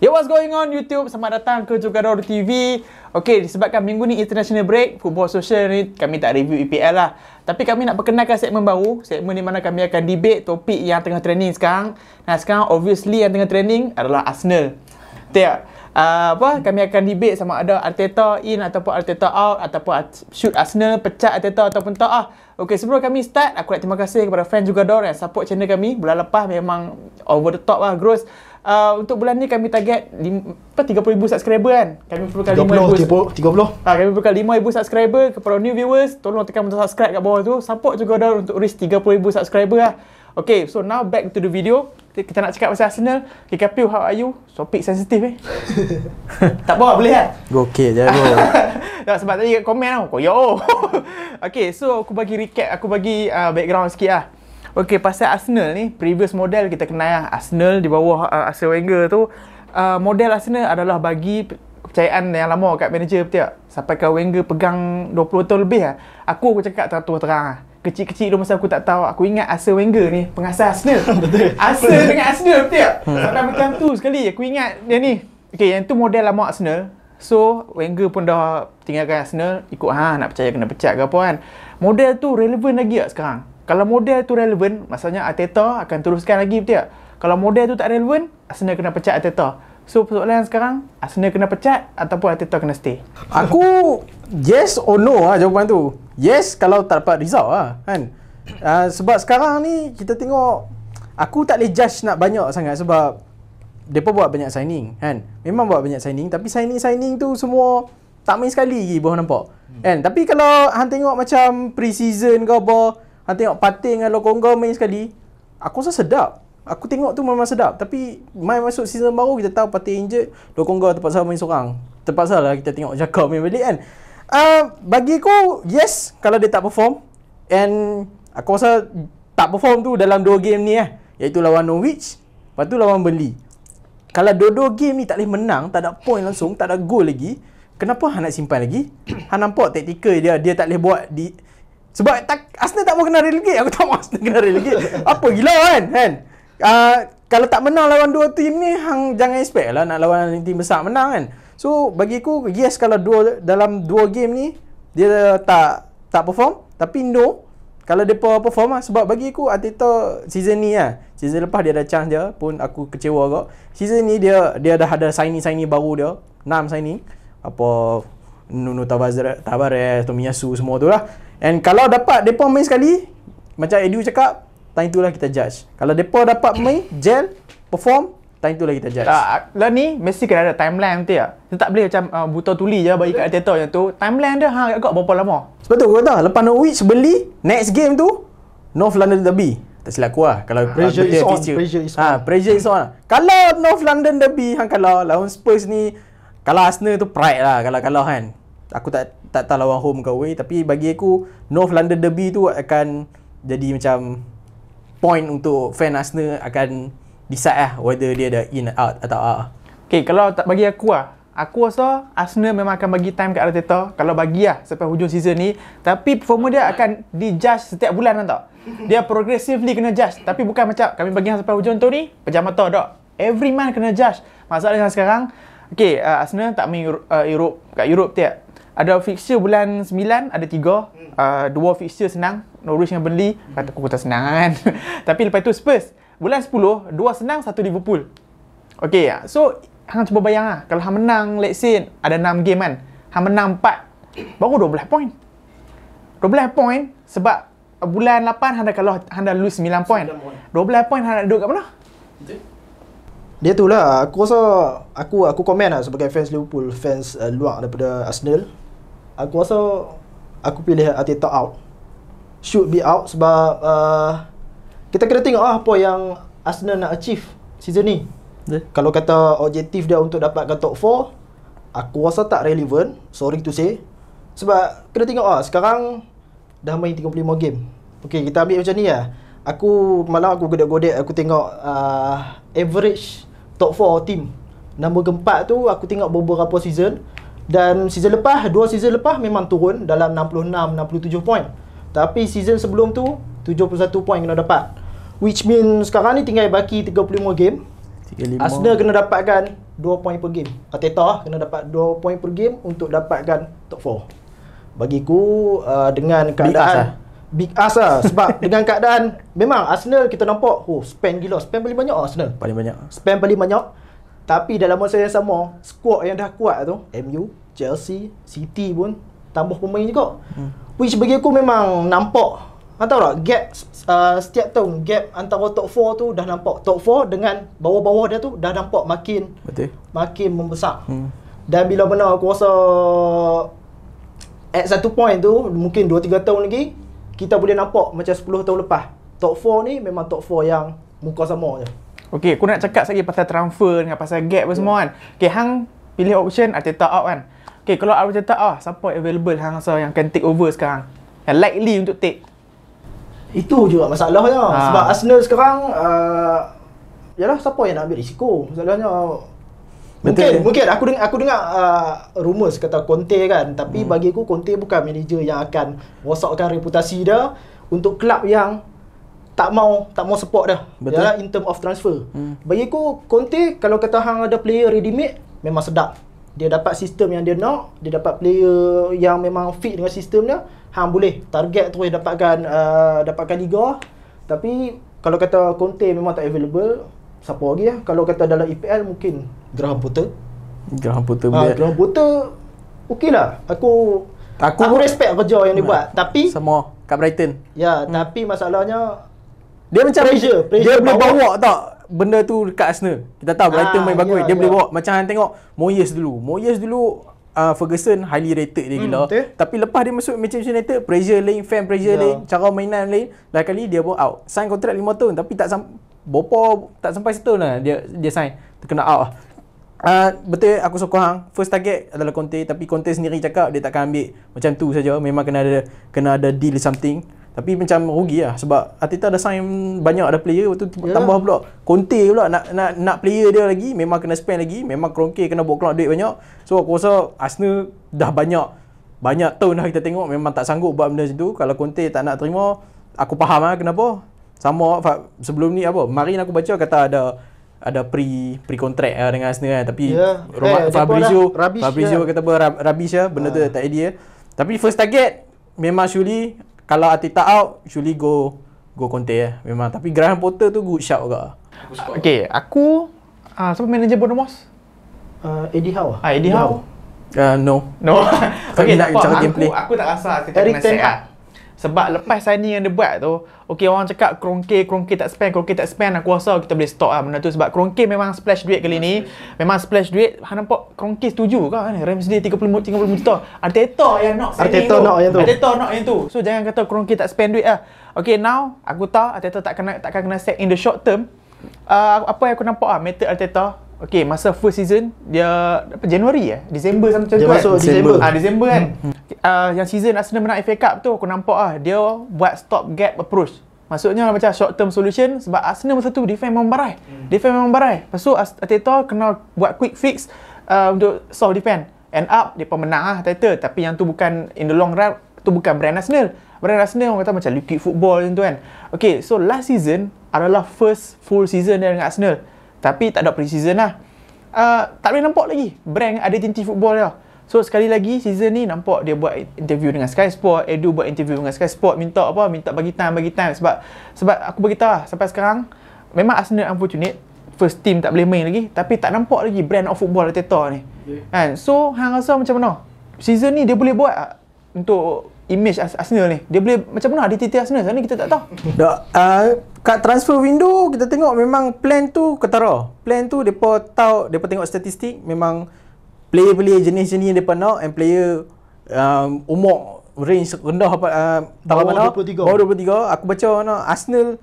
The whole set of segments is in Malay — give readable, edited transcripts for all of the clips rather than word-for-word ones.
Yo, what's going on YouTube? Selamat datang ke Jugador TV. Okey, disebabkan minggu ni international break, Football Social ni kami tak review EPL lah. Tapi kami nak perkenalkan segmen baru, segmen di mana kami akan debate topik yang tengah trending sekarang. Nah, sekarang obviously yang tengah trending adalah Arsenal. Tak? Kami akan debate sama ada Arteta in ataupun Arteta out, ataupun shoot Arsenal pecat Arteta ataupun tak ah. Okey, sebelum kami start, aku nak terima kasih kepada fans Jugador yang support channel kami. Bulan lepas memang over the top lah, gross. Untuk bulan ni kami target 30,000 subscriber kan. Kami perlukan 30. Kami perlukan 5,000 subscriber. Kepada new viewers, tolong tekan butang subscribe kat bawah tu. Support Jugador untuk reach 30,000 subscriber lah. Okay, so now back to the video. Kita nak cakap pasal Arsenal. Okay, Kapil, how are you? Topik sensitif tak apa, boleh kan? Okay je bro. Sebab tadi kat komen tau, koyo. Okay, so aku bagi recap, aku bagi background sikit lah. Okay, pasal Arsenal ni, previous model kita kenal lah. Arsenal di bawah Arsene Wenger tu, model Arsenal adalah bagi kepercayaan yang lama kat manager, betul tak? Sampai ke Wenger pegang 20 tahun lebih lah. Aku cakap terang-terang lah. Kecil-kecil tu masa aku tak tahu, aku ingat Arsene Wenger ni pengasas Arsenal. Arsenal dengan Arsenal, betul tak? Sampai macam tu sekali aku ingat dia ni. Okay, yang tu model lama Arsenal. So, Wenger pun dah tinggalkan Arsenal, ikut nak percaya kena pecat ke apa kan. Model tu relevan lagi tak sekarang? Kalau model tu relevan, maksudnya Arteta akan teruskan lagi, betul tak? Kalau model tu tak relevan, Arsenal kena pecat Arteta. So, persoalan sekarang, Arsenal kena pecat ataupun Arteta kena stay? Aku yes or no lah jawapan tu. Yes kalau tak dapat result lah kan. Sebab sekarang ni kita tengok, aku tak boleh judge nak banyak sangat sebab mereka buat banyak signing kan. Memang buat banyak signing, tapi signing tu semua tak main sekali lagi baru nampak kan. Tapi kalau hang tengok macam pre-season ke apa, hang tengok Partey dengan Lokonga main sekali, aku rasa sedap. Aku tengok tu memang sedap. Tapi main masuk season baru, kita tahu Partey injured, Lokonga terpaksa main seorang. Terpaksa lah kita tengok Xhaka main balik kan. Bagi aku, yes kalau dia tak perform. And aku rasa tak perform tu dalam 2 game ni iaitu lawan Norwich, lepas tu lawan Burnley. Kalau dua-dua game ni tak boleh menang, tak ada point langsung, tak ada goal lagi, kenapa hang nak simpan lagi? Hang nampak taktikal dia tak boleh buat di, sebab Arsenal tak mau kena relegate. Aku tak mau Arsenal kena relegate. Apa gila kan? Kalau tak menang lawan 2 tim ni, hang jangan expect lah nak lawan tim besar menang kan. So bagi aku, yes kalau dalam 2 game ni dia tak perform, tapi no kalau dia perform lah. Sebab bagi aku Arteta season ni season lepas dia ada chance dia pun aku kecewa agak. Season ni dia dah ada signing baru dia, 6 signing. Apa Nuno Tavares, Tomiyasu semua tu lah. And kalau dapat depa main sekali, macam Edu cakap, time itulah kita judge. Kalau depa dapat main, gel, perform, time itulah kita judge. Lah ni mesti kena ada timeline, betul tak? Dia tak boleh macam buta tuli je bagi kat Arteta macam tu. Timeline dia agak berapa lama? Sebab tu aku kata, lepas Norwich beli, next game tu North London Derby. Tak silap aku lah. Kalau pressure is on. Pressure is on. Kalau North London Derby hang kalah lawan Spurs ni, kalau Arsenal tu pride lah kalau kalah kan. Aku tak tahu lawan home ke away, tapi bagi aku North London Derby tu akan jadi macam point untuk fan Arsenal akan decide whether dia ada in out atau out. Okay, kalau tak bagi aku aku rasa Arsenal memang akan bagi time kat Arteta kalau bagi sampai hujung season ni. Tapi performa dia akan di-judge setiap bulan tak? Dia progressively kena judge. Tapi bukan macam kami bagi sampai hujung tu ni pejam mata tak. Every month kena judge. Masalahnya sekarang, okay, Arsenal tak main Europe, kat Europe tak? Ada fixture bulan 9, ada 3. 2 fixture senang, Norwich dengan Burnley. Kata aku tak senang kan. Tapi lepas tu Spurs. Bulan 10, 2 senang, 1 Liverpool. Okay, so hang cuba bayang kalau hang menang, let's say ada 6 game kan, hang menang 4, baru 12 point. 12 point sebab bulan 8 hang dah kalah, hang dah lose 9 point. 12 point hang nak duduk kat mana? Dia tu lah, aku rasa aku komen lah sebagai fans Liverpool, fans luar daripada Arsenal. Aku rasa aku pilih Arteta out. Should be out sebab kita kena tengok apa yang Arsenal nak achieve season ni. Kalau kata objektif dia untuk dapatkan top 4, aku rasa tak relevan, sorry to say. Sebab kena tengok sekarang dah main 35 game. Okay, kita ambil macam ni Aku godek-godek, aku tengok average top 4 team. Nombor keempat tu aku tengok beberapa season. Dan season lepas, 2 season lepas memang turun dalam 66-67 point. Tapi season sebelum tu 71 point kena dapat. Which means sekarang ni tinggal baki 35 game. 35. Arsenal kena dapatkan 2 poin per game. Arteta kena dapat 2 poin per game untuk dapatkan top 4. Bagiku dengan keadaan big ass lah. Sebab dengan keadaan memang Arsenal kita nampak spend gila, spend paling banyak Arsenal. Paling banyak. Spend paling banyak. Tapi dalam masa yang sama, squad yang dah kuat tu, MU, Chelsea, City pun tambah pemain juga. Which bagi aku memang nampak, tahu tak, gap setiap tahun, gap antara top 4 tu dah nampak. Top 4 dengan bawah-bawah dia tu dah nampak makin membesar. Dan bila mana aku rasa at satu point tu, mungkin 2-3 tahun lagi, kita boleh nampak macam 10 tahun lepas. Top 4 ni memang top 4 yang muka sama je. Okay, aku nak cakap lagi pasal transfer dengan pasal gap apa semua kan. Okay, hang pilih option Arteta out kan. Okay, kalau Arteta out, siapa available hang rasa yang can take over sekarang? Yang likely untuk take? Itu juga masalahnya. Sebab Arsenal sekarang yalah, siapa yang nak ambil risiko? Masalahnya mungkin aku dengar rumours kata Conte kan, tapi bagi aku Conte bukan manager yang akan rosakkan reputasi dia untuk kelab yang tak mau support dah. Yalah, in term of transfer. Bagi aku Conte, kalau kata hang ada player ready made, memang sedap. Dia dapat sistem yang dia nak, dia dapat player yang memang fit dengan sistem dia, hang boleh target terus dapatkan liga. Tapi kalau kata Conte memang tak available, siapa lagi ya? Kalau kata dalam EPL mungkin Graham Potter boleh. Graham Potter okeylah. Aku respect kerja yang dia buat. Tapi sama kat Brighton. Ya, tapi masalahnya dia macam pressure dia boleh bawa tak benda tu dekat Arsenal. Kita tahu Brighton main bagus, dia boleh bawa. Macam hang tengok Moyes dulu Ferguson highly rated dia gila. Tapi lepas dia masuk Manchester United, pressure lain, fan pressure lain, cara mainan lain. Lain kali dia bawa out. Sign kontrak 5 tahun tapi tak sampai setahun lah dia sign. Terkena out. Betul, aku sokong hang. First target adalah Conte, tapi Conte sendiri cakap dia takkan ambil macam tu saja. Memang kena ada deal something. Tapi macam rugi lah sebab Arteta dah sign banyak ada player, lepas tu tambah pula Conte pula nak player dia lagi, memang kena spend lagi, memang Kroenke kena bawa keluar duit banyak. So aku rasa Arsenal dah banyak tahun dah kita tengok memang tak sanggup buat benda macam tu. Kalau Conte tak nak terima, aku faham lah kenapa. Sama sebelum ni Marin aku baca kata ada pre-contract dengan Arsenal kan, tapi Fabrizio kata rubbish lah benda tu, tak idea. Tapi first target memang surely kalau Arteta out, surely go Conte memang. Tapi Graham Potter tu good shout juga. Okay, aku siapa manager Bournemouth? Eddie Howe. Eddie Howe? No. Okay, tak apa. Gameplay. Aku tak rasa Arteta kena sack lah. Sebab lepas signing yang dia buat tu, okay, orang cakap Kroenke tak spend, aku rasa kita boleh stop lah benda tu. Sebab Kroenke memang splash duit kali ni. Memang splash duit. Hang nampak Kroenke setuju ke kan? Ramsdale 30 juta. Arteta yang nak signing tu. Arteta nak yang tu. So jangan kata Kroenke tak spend duit lah. Okay, now aku tahu Arteta takkan kena sack in the short term. Apa yang aku nampak method Arteta, okay, masa first season dia Disember macam tu kan. Dia masuk Disember kan. Yang season Arsenal menang FA Cup tu, aku nampak dia buat stop gap approach. Maksudnya macam short term solution, sebab Arsenal masa tu defend memang barai. Lepas tu Arteta kena buat quick fix untuk solve defend. End up dia pemenang title, tapi yang tu bukan in the long run, tu bukan brand Arsenal. Brand Arsenal orang kata macam liquid football macam tu kan. Okay, so last season adalah first full season dia dengan Arsenal. Tapi tak ada pre-season lah. Tak boleh nampak lagi brand identity football dia. So sekali lagi season ni nampak dia buat interview dengan Sky Sport, Edu buat interview dengan Sky Sport, minta bagi time sebab aku beritahu lah, sampai sekarang memang Arsenal unfortunate first team tak boleh main lagi, tapi tak nampak lagi brand of football Arteta ni. Kan? So hang rasa macam mana? Season ni dia boleh buat untuk image Arsenal ni. Dia boleh macam mana identiti Arsenal sekarang ni kita tak tahu. Kat transfer window kita tengok memang plan tu ketara. Plan tu depa tengok statistik memang player jenis-jenis yang depa nak, and player umur range rendah bawah 23. Bawah 23. Aku baca Arsenal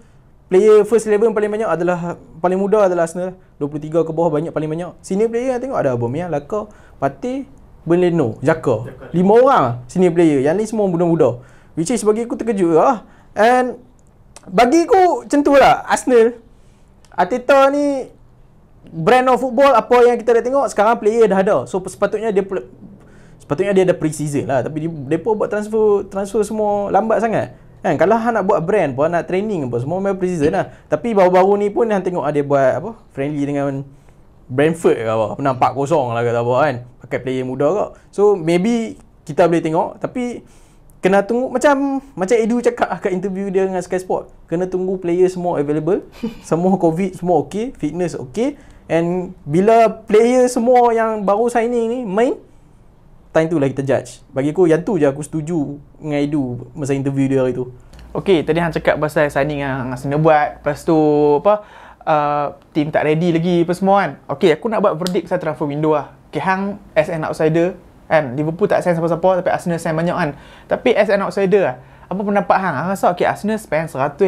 player first 11 paling banyak adalah paling muda adalah Arsenal. 23 ke bawah paling banyak. Senior player yang tengok ada Aubameyang, Laka, Partey, Bernardo, Xhaka. 5 orang senior player. Yang ni semua muda-muda. Which is bagi aku terkejut lah. And bagi aku macam tu lah Arsenal. Arteta ni brand of football apa yang kita dah tengok sekarang player dah ada. So sepatutnya dia ada pre-season lah, tapi depa buat transfer semua lambat sangat. Kan kalau hang nak buat brand pun, nak training apa semua memang pre-season lah. Tapi baru-baru ni pun hang tengok dia buat friendly dengan Brentford ke apa, menang 4-0 lah kata apa kan, pakai player muda kok. So maybe kita boleh tengok, tapi kena tunggu macam Edu cakap kat interview dia dengan Sky Sport, kena tunggu player semua available, semua COVID semua okey, fitness okey, and bila player semua yang baru signing ni main, time tu lah kita judge. Bagi aku yang tu je aku setuju dengan Edu masa interview dia hari tu. Okey, tadi hang cakap pasal signing yang Arsenal buat, lepas tu apa, team tak ready lagi apa semua kan. Okey, aku nak buat verdict pasal transfer window lah. Okey, hang as an outsider kan, Liverpool tak sign siapa-siapa tapi Arsenal sign banyak kan. Tapi as an outsider lah, apa pendapat hang? Hang rasa okey, Arsenal spend 156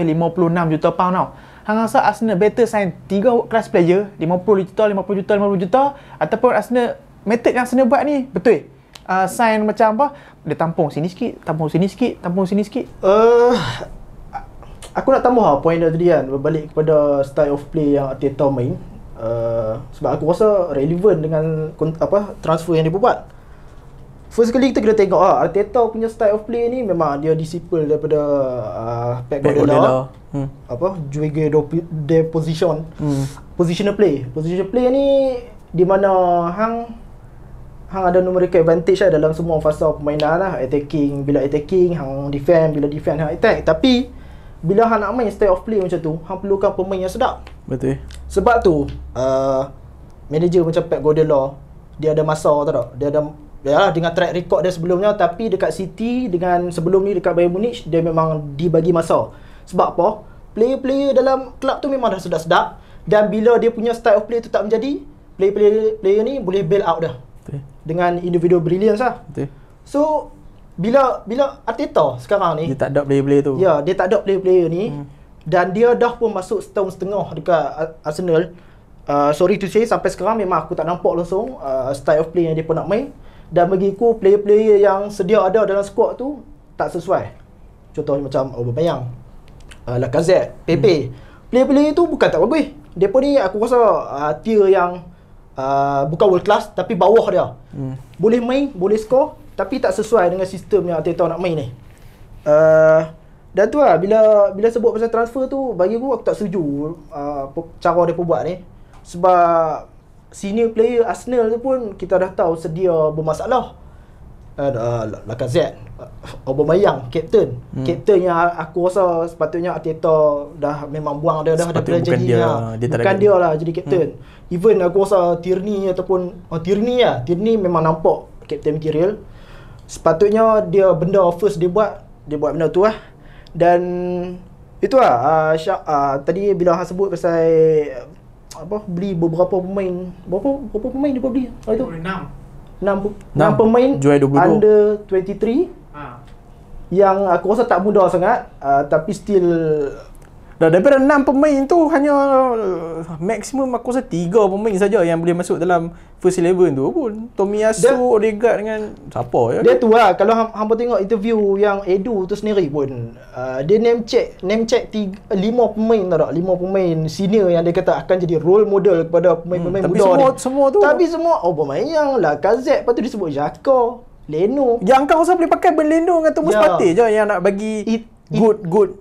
juta pound tau. Hang rasa Arsenal better sign 3 world class player 50 juta, 50 juta, 50 juta, ataupun Arsenal method yang Arsenal buat ni betul? Sign macam apa? Dia tampung sini sikit, tampung sini sikit, tampung sini sikit. Aku nak tambah point dia tadi kan, berbalik kepada style of play yang Arteta main. Sebab aku rasa relevan dengan transfer yang dia buat. First kali kita kena tengok Arteta punya style of play ni memang dia disciple daripada Pep Guardiola. Juege de position. Positional play. Positional play ni di mana hang ada numerical advantage lah dalam semua fasa permainan lah. Attacking, bila attacking hang defend, bila defend hang attack. Tapi bila hang nak main style of play macam tu, hang perlukan pemain yang sedap. Betul. Sebab tu manager macam Pep Guardiola, dia ada masa tak? Dia ada dengan track record dia sebelumnya, tapi dekat City dengan sebelum ni dekat Bayern Munich dia memang dibagi masa. Sebab apa? Player-player dalam klub tu memang dah sedap-sedap, dan bila dia punya style of play tu tak menjadi, player ni boleh bail out dah. Betul. Dengan individual brilliance lah. Betul. So bila Arteta sekarang ni dia tak ada player-player tu. Ya, dia tak ada player-player ni. Dan dia dah pun masuk setahun setengah dekat Arsenal. Sorry to say, sampai sekarang memang aku tak nampak langsung style of play yang dia pun nak main. Dan bagi aku player-player yang sedia ada dalam squad tu tak sesuai. Contohnya macam Aubameyang, Lacazette, Pepe. Player-player tu bukan tak bagus. Dia pun ni aku rasa tier yang bukan world class tapi bawah dia. Boleh main, boleh score, tapi tak sesuai dengan sistem yang Arteta nak main ni. Dan tu lah, bila sebut pasal transfer tu, bagi aku tak setuju cara dia buat ni. Sebab senior player Arsenal tu pun kita dah tahu sedia bermasalah. Lacazette, Aubameyang, captain yang aku rasa sepatutnya Arteta dah memang buang dia dah daripada janji bukan dia lah jadi captain. Even aku rasa Tierney ataupun Tierney memang nampak captain material. Sepatutnya dia benda first dia buat benda tu lah. Dan itulah tadi bila hang sebut pasal beli beberapa pemain. Berapa pemain dia beli? Itu 6 pemain under 23 yang aku rasa tak mudah sangat, tapi still daripada 6 pemain tu hanya maksimum aku rasa 3 pemain saja yang boleh masuk dalam first 11 tu pun. Tomiyasu, Odegaard dengan siapa ya? Dia tu lah, kalau hangpa tengok interview yang Edu tu sendiri pun dia name check 5 pemain tau tak? 5 pemain senior yang dia kata akan jadi role model kepada pemain-pemain muda semua tu. Tapi semua Aubameyang lah, Lacazette, lepas tu disebut Xhaka, Leno. Yang kau rasa boleh pakai Ben Leno dengan Thomas Partey je yang nak bagi good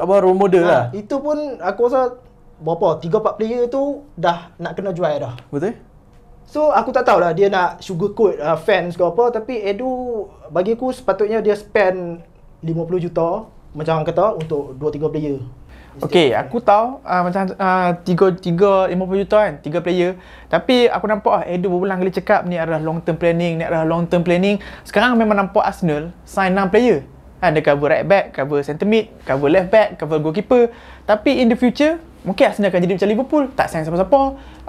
role model lah. Itu pun aku rasa 3-4 player tu dah nak kena jual dah. Betul. So aku tak tahulah dia nak sugarcoat fans ke apa, tapi Edu bagi aku sepatutnya dia spend 50 juta macam orang kata untuk 2-3 player. Okey, aku tahu macam 3 50 juta kan, 3 player. Tapi aku nampak Edu berulang kali cakap ni adalah long term planning. Sekarang memang nampak Arsenal sign 6 player. Dia cover right back, cover centre mid, cover left back, cover goalkeeper. Tapi in the future, mungkin Arsenal akan jadi macam Liverpool, tak sign siapa-siapa.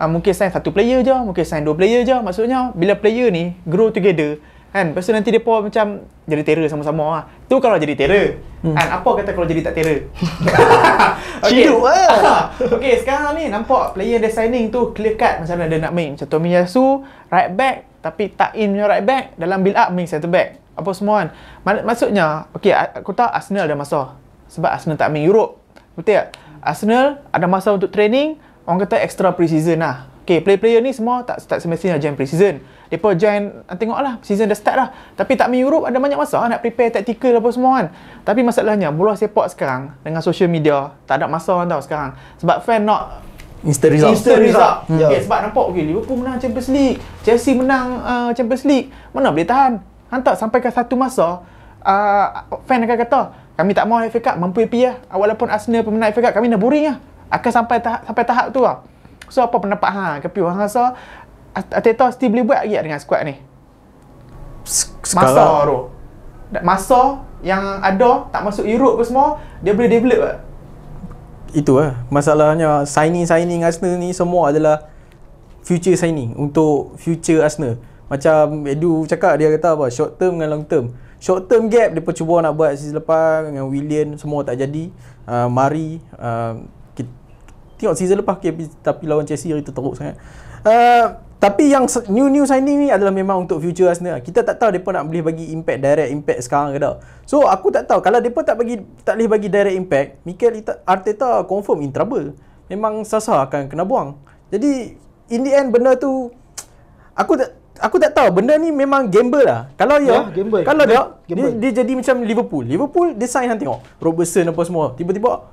Mungkin sign 1 player je, mungkin sign 2 player je. Maksudnya, bila player ni grow together, kan, lepas tu nanti dia pun macam jadi terror sama-sama lah. Tu kalau jadi terror. Apa kata kalau jadi tak terror? Ciduk lah. Okay, sekarang ni nampak player dia signing tu clear cut macam mana dia nak main. Macam Tomiyasu, right back, tapi tak in punya right back, dalam build up main centre back. Apa semua kan. Maksudnya, okay, aku tahu Arsenal ada masa. Sebab Arsenal tak main Europe. Betul tak? Arsenal ada masa untuk training, orang kata extra pre-season lah. Okay, player-player ni semua tak semestinya join pre-season. Mereka join, tengoklah, season dah start dah. Tapi tak main Europe, ada banyak masa nak prepare tactical apa semua kan. Tapi masalahnya, bola sepak sekarang dengan social media, tak ada masa orang tahu sekarang. Sebab fan nak Instant result. Instant result. Ya. Okay, sebab nampak Liverpool menang Champions League, Chelsea menang Champions League. Mana boleh tahan? Hantar sampai ke satu masa fan akan kata, kami tak mau FA Cup, mampu happy lah. Walaupun Arsenal pemenang FA Cup, kami dah boring lah. Akan sampai tahap tu lah. So apa pendapat Kepiu? Hang rasa Arteta still boleh buat lagi dengan squad ni? Masa tu. Masa yang ada tak masuk Europe ke semua, dia boleh develop tak? Itu lah masalahnya. Signing Arsenal ni semua adalah future signing untuk future Arsenal. Macam Edu cakap, dia kata apa, short term dengan long term. Short term gap dia pun cuba nak buat season lepas dengan Willian, semua tak jadi. Mari tengok season lepas tapi lawan Chelsea itu teruk sangat. Tapi yang new signing ni adalah memang untuk future Arsenal. Kita tak tahu depa nak boleh bagi direct impact sekarang ke tak. So aku tak tahu kalau depa tak boleh bagi direct impact, Mikel Arteta confirm in trouble. Memang Sasa akan kena buang. Jadi in the end benda tu aku tak tahu, benda ni memang gamble lah. Kalau gamble. Kalau Gamble. dia jadi macam Liverpool dia sign, tengok Robertson apa semua, tiba-tiba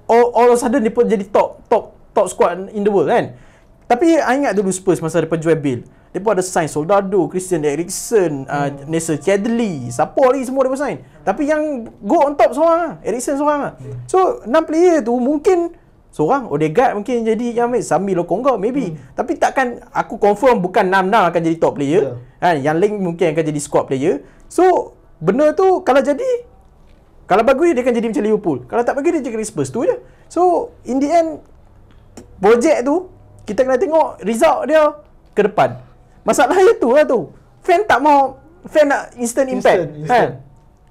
all of a sudden dia pun jadi top squad in the world kan. Tapi I ingat dulu Spurs masa depa jual Bale, depa ada sign Soldado, Christian Eriksen, Nasser Chadli, siapa lagi semua depa sign. Tapi yang go on top seorang lah, Eriksen seorang lah. So 6 player tu mungkin seorang Odegaard mungkin jadi yang Sami Lokonga maybe. Tapi takkan aku confirm bukan 6 akan jadi top player. Yang lain mungkin akan jadi squad player. So benda tu kalau jadi, kalau bagus dia akan jadi macam Liverpool. Kalau tak bagus dia jadi Spurs tu je. So in the end projek tu kita kena tengok result dia ke depan. Masalah itu lah tu. Fan nak instant impact. Kan?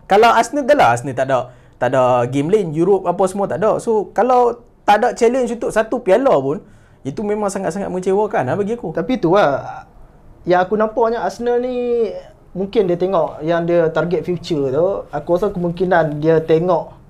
Kalau Arsenal tak ada game lane Europe apa semua tak ada. So kalau tak ada challenge untuk satu piala pun, itu memang sangat-sangat mengecewakan bagi aku. Tapi tu lah yang aku nampaknya Arsenal ni mungkin dia tengok yang dia target future tu. Aku rasa kemungkinan dia tengok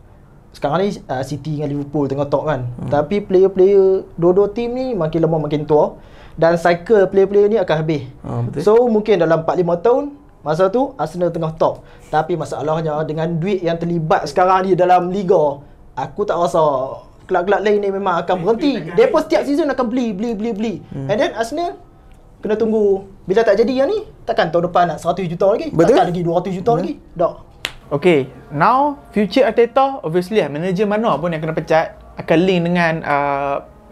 sekarang ni City dengan Liverpool tengah top kan. Tapi player-player dua-dua team ni makin lama makin tua dan cycle player-player ni akan habis. Betul. So mungkin dalam 4-5 tahun masa tu Arsenal tengah top. Tapi masalahnya dengan duit yang terlibat sekarang ni dalam liga, aku tak rasa kelab-kelab lain ni memang akan berhenti. Depa setiap season akan beli. And then Arsenal kena tunggu bila tak jadi yang ni, takkan tahun depan nak 100 juta lagi. Betul. Takkan lagi 200 juta lagi. Tak. Okay, now future Arteta obviously manager mana pun yang kena pecat akan link dengan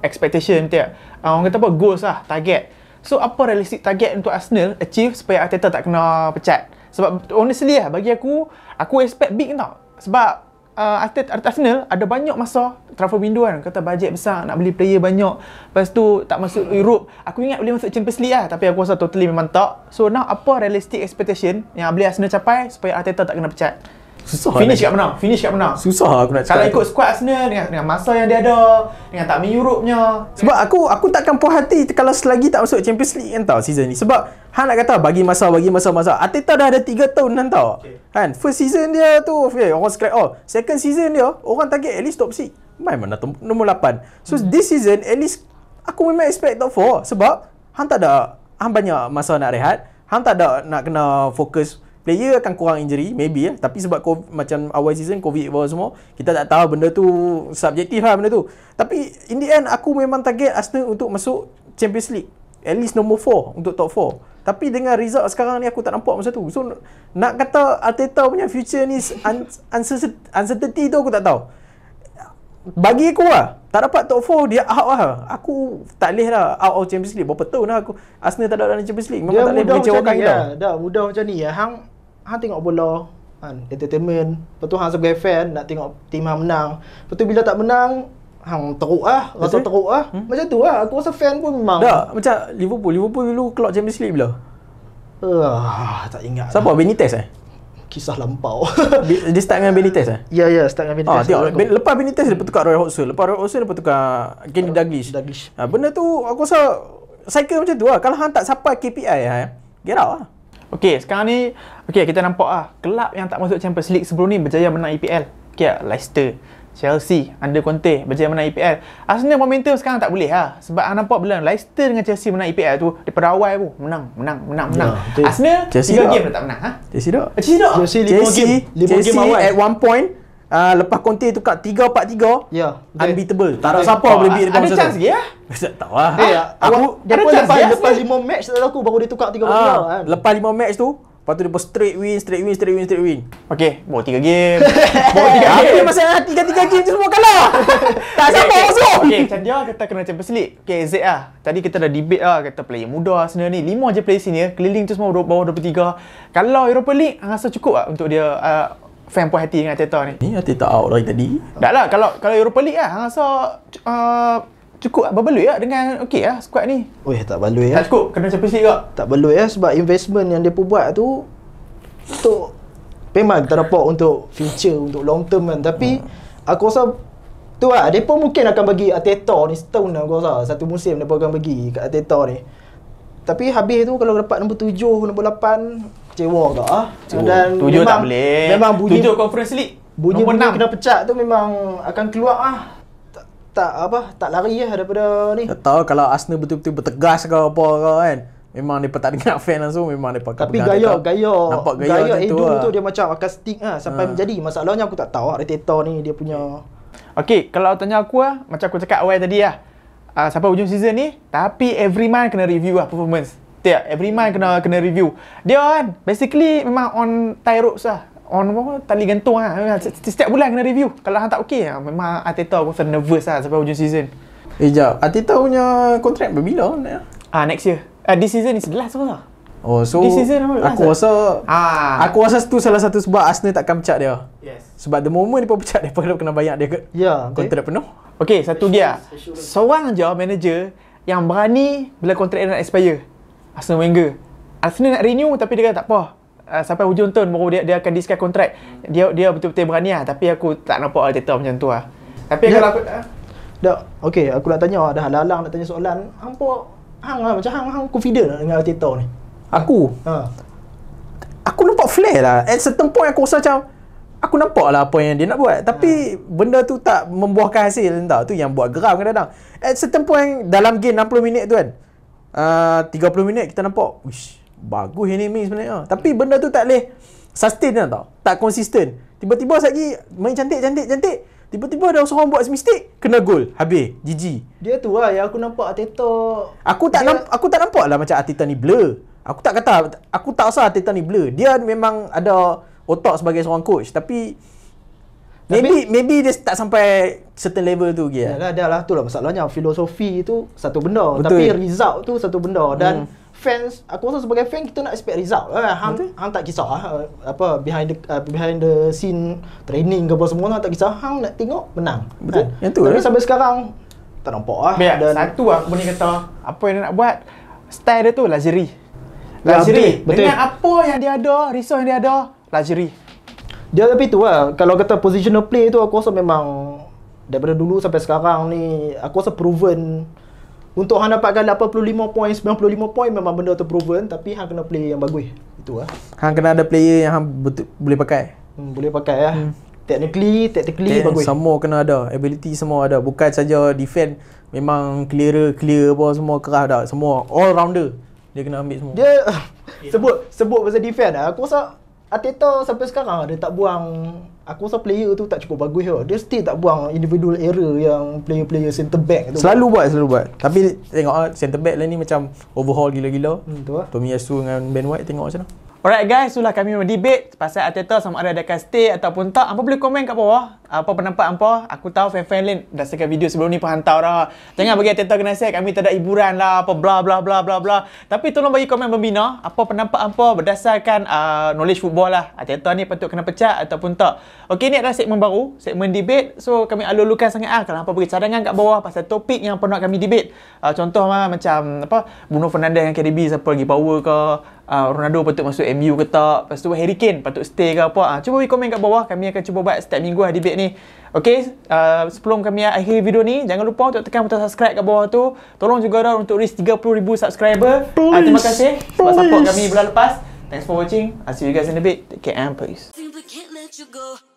expectation betul tak? Orang kata apa, goals lah, target. So apa realistic target untuk Arsenal achieve supaya Arteta tak kena pecat? Sebab honestly bagi aku expect big tau. Sebab Arsenal ada banyak masa transfer window kan, kata bajet besar nak beli player banyak, lepas tu tak masuk Europe. Aku ingat boleh masuk Champions League tapi aku rasa totally memang tak. So now apa realistic expectation yang boleh Arsenal capai supaya Arteta tak kena pecat? Susah. Finish kat mana? Susah aku nak cakap. Kalau ikut squad Arsenal dengan masa yang dia ada, dengan tak main Europe-nya. Sebab aku takkan puas hati kalau selagi tak masuk Champions League kan tau season ni. Sebab hang nak kata bagi masa. Arteta dah ada 3 tahun kan tau. Kan first season dia tu orang scrap all. Second season dia orang target at least top 6. Mana nombor 8. So this season at least aku memang expect top 4 sebab hang banyak masa nak rehat. Hang tak ada nak kena fokus. Player akan kurang injury maybe tapi sebab macam awal season COVID semua, kita tak tahu, benda tu subjektif lah benda tu. Tapi in the end aku memang target Arsenal untuk masuk Champions League at least nombor 4 untuk top 4. Tapi dengan result sekarang ni aku tak nampak macam tu. So nak kata Arteta punya future ni uncertainty tu aku tak tahu. Bagi aku tak dapat top 4 dia out lah. Aku tak boleh lah out of Champions League. Berapa tahun lah Arsenal tak ada dalam Champions League. Memang tak boleh mengecewakan kita. Dah mudah macam ni hang tengok bola kan, entertainment. Lepas tu hang sebagai fan nak tengok tim hang menang. Lepas tu bila tak menang hang teruk rasa teruk Macam tu aku rasa fan pun memang. Tak, macam Liverpool dulu keluar Champions League bila? Tak ingat. Siapa? Benitez Kisah lampau. Dia start dengan Benitez Ya, start dengan Benitez. Tengok. Lepas Benitez dia tukar Roy Hodgson. Lepas Roy Hodgson dia tukar Kenny Dalglish. Benda tu aku rasa cycle macam tu Kalau hang tak sampai KPI get out Okay, sekarang ni kita nampak kelab yang tak masuk Champions League sebelum ni berjaya menang EPL. Leicester, Chelsea under Conte berjaya menang EPL. Arsenal momentum sekarang tak boleh sebab nampak bila Leicester dengan Chelsea menang EPL tu daripada awal pun menang. Arsenal 3 game dah tak menang Chelsea tak. Chelsea 5 game at one point lepas Conte tukar 3-4-3, Ya. unbeatable. Tak ada siapa boleh beat dia Ada chance lagi ya? Tak tahu lah. Dia ada pun chance dia lepas 5 match tak tahu aku baru dia tukar 3 kan. Lepas 5 match tu, lepas tu dia straight win. Okey, bawa 3 game. Bawa 3 Apa game. yang masalah 3 game tu semua kalah? Tak siapa masuk. Okey, macam dia kata kena Champions League. Okey, Z lah. Tadi kita dah debate lah, kata player muda Arsenal ni 5 je player senior, keliling tu semua bawah 23. Kalau Europa League rasa cukup tak untuk dia fan puas hati dengan Arteta ni? Ni Arteta out dari tadi. Tak lah, kalau Europa League lah rasa cukup lah, berbaloi lah dengan okey lah squad ni. Weh, tak baloi Tak cukup, kena Champions League ke? Tak baloi sebab investment yang dia buat tu untuk memang kita nampak untuk future, untuk long term kan. Tapi aku rasa tu lah, dia pun mungkin akan bagi Arteta ni setahun lah aku rasa. Satu musim dia pun akan bagi kat Arteta ni. Tapi habis tu kalau dapat nombor 7, nombor 8 kecewa ke Dan 7 tak boleh. Memang bunyi 7 Conference League. bunyi Nombor 6 kena pecat tu memang akan keluar tak lari daripada ni. Tak tahu kalau Arsenal betul-betul bertegas ke apa ke kan. Memang dia tak dengar fan langsung, memang dia pakai. Tapi nampak gaya macam Edu tu, tu dia macam akan stick sampai menjadi. Masalahnya aku tak tahu Arteta ni dia punya. Okey, kalau tanya aku macam aku cakap awal tadi sampai hujung season ni, tapi every month kena review performance. Tak, every month kena review. Dia kan basically memang on tie ropes on tali gantung setiap bulan kena review. Kalau hang tak okey memang Arteta aku rasa nervous sampai hujung season. Jap, Arteta punya kontrak berbila nak? Next year. This season is last lah. Oh, so This season aku rasa aku rasa tu salah satu sebab Arsenal takkan pecat dia. Yes. Sebab the moment dia pun pecat, dia pun kena bayar dia ke Ya, kontrak penuh. Okey, satu dia. Seorang je manager yang berani bila kontrak dia nak expire. Arsene Wenger. Arsenal nak renew tapi dia kata tak apa. Sampai hujung tahun baru dia akan discard kontrak. Dia betul-betul berani tapi aku tak nampak Arteta macam tu Tapi kalau aku okey, aku nak tanya dah halang nak tanya soalan. Hang confident dengan Arteta ni? Aku nampak flare lah. At certain point aku rasa macam aku nampak lah apa yang dia nak buat. Tapi benda tu tak membuahkan hasil tau. Tu yang buat geram kadang-kadang. At certain point dalam game 60 minit tu kan, 30 minit kita nampak wish, bagus ini sebenarnya. Tapi benda tu tak boleh sustain tau. Tak konsisten. Tiba-tiba lagi main cantik. Tiba-tiba ada seorang buat mistake, kena gol. Habis. GG. Dia tu yang aku nampak Arteta. Aku tak nampak lah macam Arteta ni blur. Aku tak rasa Arteta ni blur. Dia memang ada otak sebagai seorang coach. Tapi maybe dia tak sampai certain level tu lagi. Yalah, dah lah tu lah masalahnya. Filosofi tu satu benda. Betul. Tapi result tu satu benda. Dan fans, aku rasa sebagai fan kita nak expect result. Hang tak kisah behind the scene training ke apa semua, hang tak kisah. Hang nak tengok menang. Betul. Yang tu tapi sampai sekarang tak nampak Dan satu aku boleh kata apa yang dia nak buat, style dia tu luxury. Ya, Luxury. betul. Dengan apa yang dia ada, resource yang dia ada, luxury. Dia tapi tu kalau kata positional play tu aku rasa memang daripada dulu sampai sekarang ni aku rasa proven. Untuk hang dapatkan 85 poin, 95 poin memang benda tu proven, tapi hang kena play yang bagus. Itu Hang kena ada player yang hang betul boleh pakai. Boleh pakai Technically bagus. Semua kena ada. Ability semua ada. Bukan saja defend memang clear apa semua kerah dah. Semua all rounder. Dia kena ambil semua. Dia sebut pasal defend aku rasa Arteta sampai sekarang dia tak buang. Aku rasa player tu tak cukup bagus Dia still tak buang individual error yang player-player centre back tu. Selalu buat. Tapi tengok centre back lah ni macam overhaul gila-gila. Tu Tomiyasu dengan Ben White tengok macam mana. Alright guys, itulah kami mendebate pasal Arteta sama ada akan stay ataupun tak. Hampa boleh komen kat bawah apa pendapat hampa. Aku tahu fan-fan lain berdasarkan video sebelum ni pun hantar dah. Jangan bagi Arteta kena nasihat, kami tak ada hiburan lah apa bla bla bla bla bla. Tapi tolong bagi komen membina apa pendapat hampa berdasarkan knowledge football lah. Arteta ni patut kena pecat ataupun tak. Okey, ni adalah segmen baru, segmen debate. So kami alur-alurkan sangat kalau hampa bagi cadangan kat bawah pasal topik yang nak kami debate. Contoh macam Bruno Fernandes dengan KDB siapa lagi power ke, Ronaldo patut masuk MU ke tak, lepas tu Harry Kane patut stay ke apa. Cuba bagi komen kat bawah, kami akan cuba buat setiap minggu debate ni. Okey, sebelum kami akhiri video ni, jangan lupa untuk tekan butang subscribe kat bawah tu. Tolong juga dah untuk reach 30,000 subscriber. Terima kasih sebab support kami bulan lepas. Thanks for watching. I'll see you guys in a bit. Take care and peace. Simply can't let you go.